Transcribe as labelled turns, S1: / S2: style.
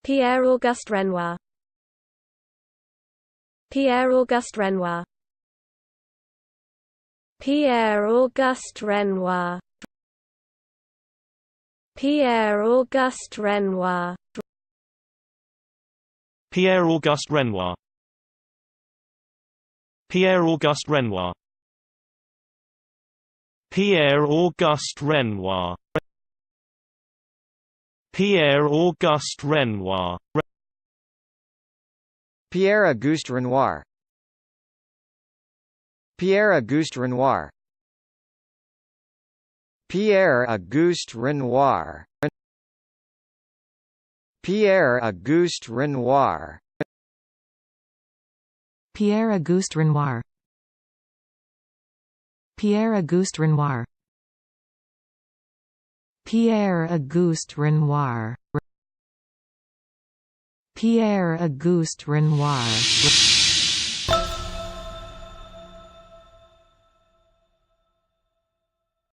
S1: Pierre-Auguste Renoir. Pierre-Auguste Renoir. Pierre-Auguste Renoir. Pierre-Auguste Renoir.
S2: Pierre-Auguste Renoir. Pierre-Auguste Renoir. Pierre-Auguste Renoir. Pierre-Auguste Renoir.
S3: Pierre-Auguste Renoir. Pierre-Auguste Renoir. Pierre-Auguste Renoir. Pierre-Auguste Renoir.
S4: Pierre-Auguste Renoir. Pierre-Auguste Renoir. Pierre-Auguste Renoir. Pierre-Auguste Renoir.